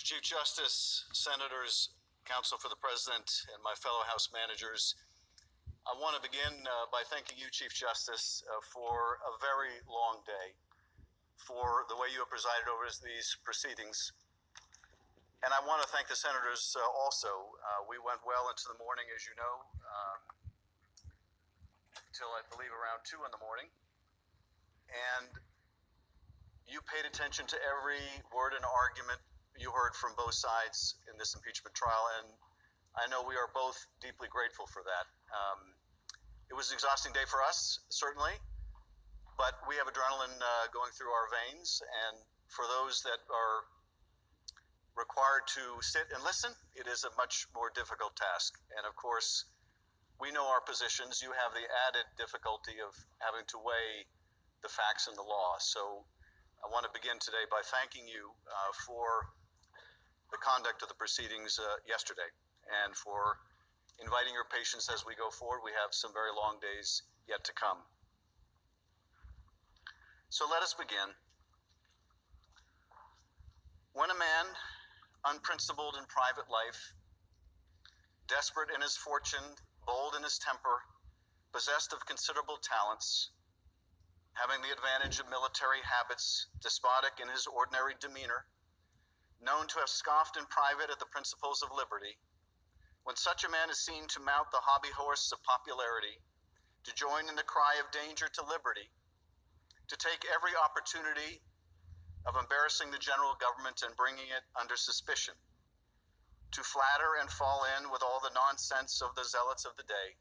Mr. Chief Justice, Senators, Counsel for the President, and my fellow House managers, I want to begin by thanking you, Chief Justice, for a very long day, for the way you have presided over these proceedings. And I want to thank the senators also. We went well into the morning, as you know, till I believe around 2 in the morning. And you paid attention to every word and argument you heard from both sides in this impeachment trial, and I know we are both deeply grateful for that. It was an exhausting day for us, certainly, but we have adrenaline going through our veins, and for those that are required to sit and listen, it is a much more difficult task. And of course, we know our positions. You have the added difficulty of having to weigh the facts and the law. So I want to begin today by thanking you for the conduct of the proceedings yesterday and for inviting your patience as we go forward. We have some very long days yet to come. So let us begin. When a man, unprincipled in private life, desperate in his fortune, bold in his temper, possessed of considerable talents, having the advantage of military habits, despotic in his ordinary demeanor, known to have scoffed in private at the principles of liberty, when such a man is seen to mount the hobby horse of popularity, to join in the cry of danger to liberty, to take every opportunity of embarrassing the general government and bringing it under suspicion, to flatter and fall in with all the nonsense of the zealots of the day,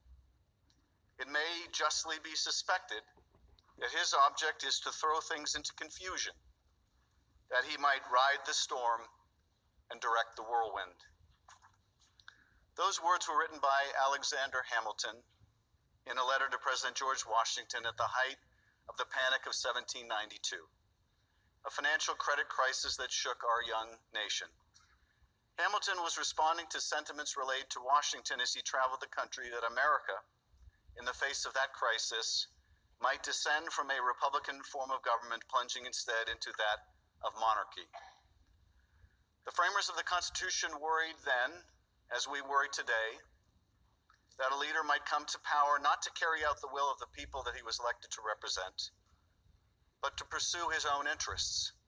it may justly be suspected that his object is to throw things into confusion, that he might ride the storm and direct the whirlwind. Those words were written by Alexander Hamilton in a letter to President George Washington at the height of the Panic of 1792, a financial credit crisis that shook our young nation. Hamilton was responding to sentiments relayed to Washington as he traveled the country that America, in the face of that crisis, might descend from a Republican form of government, plunging instead into that of monarchy. The framers of the Constitution worried then, as we worry today, that a leader might come to power not to carry out the will of the people that he was elected to represent, but to pursue his own interests.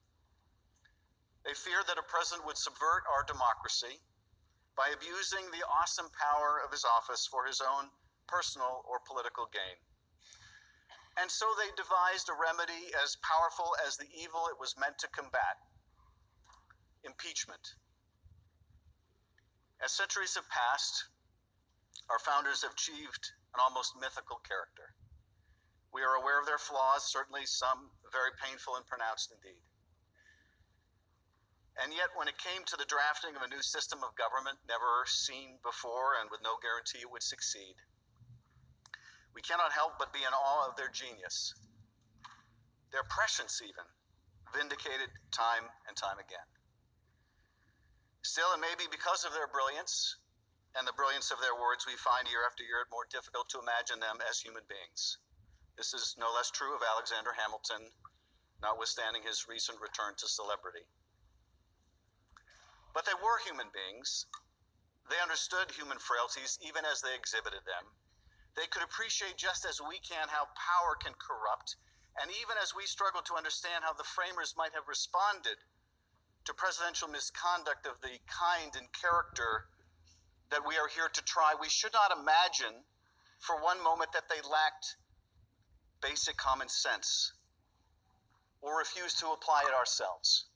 They feared that a president would subvert our democracy by abusing the awesome power of his office for his own personal or political gain. And so they devised a remedy as powerful as the evil it was meant to combat: impeachment. As centuries have passed, our founders have achieved an almost mythical character. We are aware of their flaws, certainly some very painful and pronounced indeed. And yet, when it came to the drafting of a new system of government never seen before and with no guarantee it would succeed, we cannot help but be in awe of their genius, their prescience even, vindicated time and time again. Still, it may be because of their brilliance and the brilliance of their words we find year after year it more difficult to imagine them as human beings. This is no less true of Alexander Hamilton, notwithstanding his recent return to celebrity. But they were human beings. They understood human frailties even as they exhibited them. They could appreciate just as we can how power can corrupt, and even as we struggle to understand how the framers might have responded to presidential misconduct of the kind and character that we are here to try, we should not imagine for one moment that they lacked basic common sense or refused to apply it ourselves.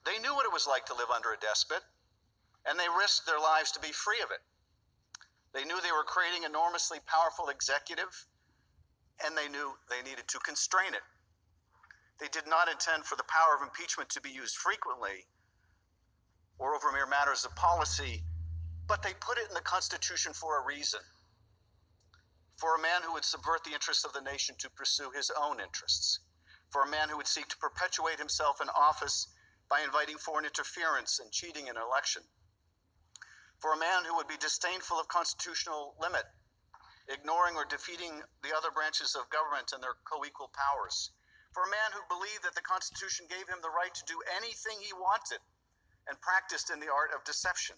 They knew what it was like to live under a despot, and they risked their lives to be free of it. They knew they were creating an enormously powerful executive, and they knew they needed to constrain it. They did not intend for the power of impeachment to be used frequently or over mere matters of policy, but they put it in the Constitution for a reason. For a man who would subvert the interests of the nation to pursue his own interests. For a man who would seek to perpetuate himself in office by inviting foreign interference and cheating in an election. For a man who would be disdainful of constitutional limit, ignoring or defeating the other branches of government and their co-equal powers. For a man who believed that the Constitution gave him the right to do anything he wanted and practiced in the art of deception.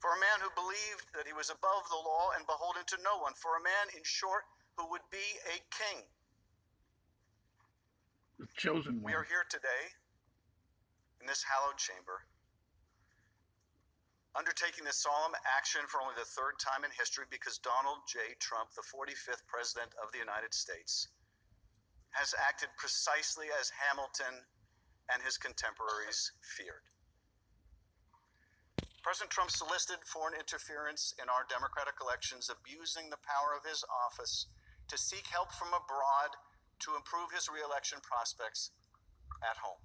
For a man who believed that he was above the law and beholden to no one. For a man, in short, who would be a king. The chosen one. We are here today in this hallowed chamber, undertaking this solemn action for only the third time in history because Donald J. Trump, the 45th President of the United States, has acted precisely as Hamilton and his contemporaries feared. President Trump solicited foreign interference in our democratic elections, abusing the power of his office to seek help from abroad to improve his re-election prospects at home.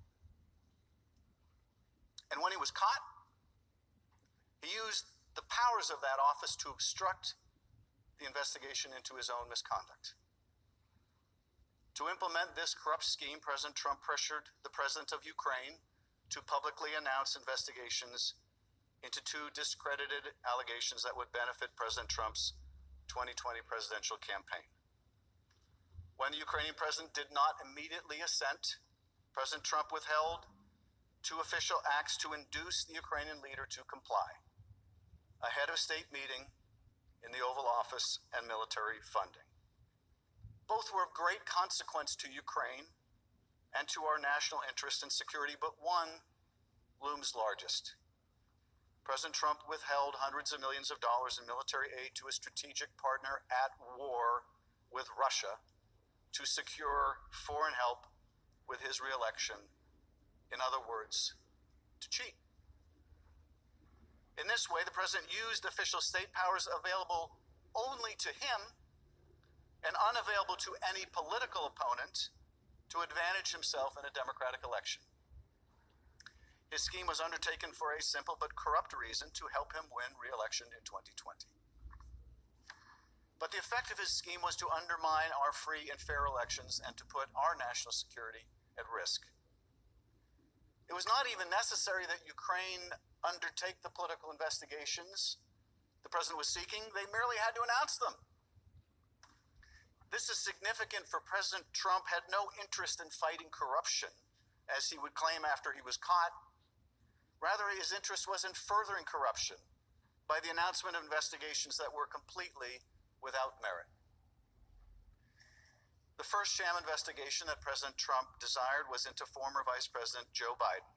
And when he was caught, he used the powers of that office to obstruct the investigation into his own misconduct. To implement this corrupt scheme, President Trump pressured the president of Ukraine to publicly announce investigations into two discredited allegations that would benefit President Trump's 2020 presidential campaign. When the Ukrainian president did not immediately assent, President Trump withheld two official acts to induce the Ukrainian leader to comply: a head of state meeting in the Oval Office and military funding. Both were of great consequence to Ukraine and to our national interest and security, but one looms largest. President Trump withheld hundreds of millions of dollars in military aid to a strategic partner at war with Russia to secure foreign help with his re-election. In other words, to cheat. In this way, the president used official state powers available only to him and unavailable to any political opponent to advantage himself in a democratic election. His scheme was undertaken for a simple but corrupt reason: to help him win re-election in 2020. But the effect of his scheme was to undermine our free and fair elections and to put our national security at risk. It was not even necessary that Ukraine undertake the political investigations the president was seeking. They merely had to announce them. This is significant, for President Trump had no interest in fighting corruption, as he would claim after he was caught. Rather, his interest was in furthering corruption by the announcement of investigations that were completely without merit. The first sham investigation that President Trump desired was into former Vice President Joe Biden,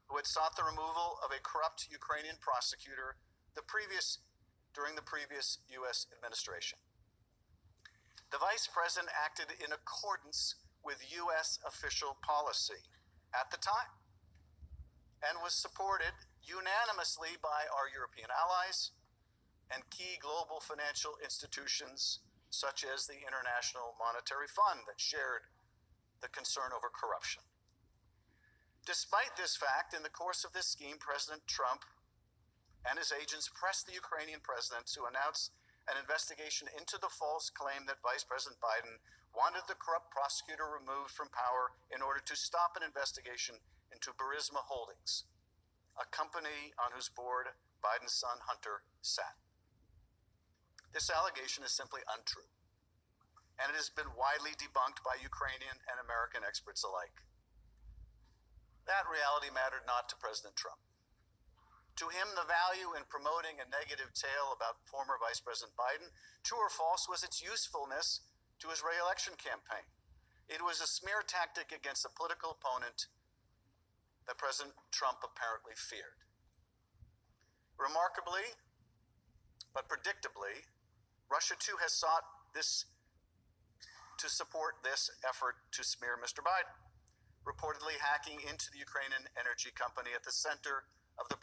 who had sought the removal of a corrupt Ukrainian prosecutor during the previous U.S. administration. The Vice President acted in accordance with U.S. official policy at the time and was supported unanimously by our European allies and key global financial institutions such as the International Monetary Fund that shared the concern over corruption. Despite this fact, in the course of this scheme, President Trump and his agents pressed the Ukrainian president to announce an investigation into the false claim that Vice President Biden wanted the corrupt prosecutor removed from power in order to stop an investigation into Burisma Holdings, a company on whose board Biden's son Hunter sat. This allegation is simply untrue, and it has been widely debunked by Ukrainian and American experts alike. That reality mattered not to President Trump. To him, the value in promoting a negative tale about former Vice President Biden, true or false, was its usefulness to his re-election campaign. It was a smear tactic against a political opponent that President Trump apparently feared. Remarkably, but predictably, Russia too has sought to support this effort to smear Mr. Biden, reportedly hacking into the Ukrainian energy company at the center of the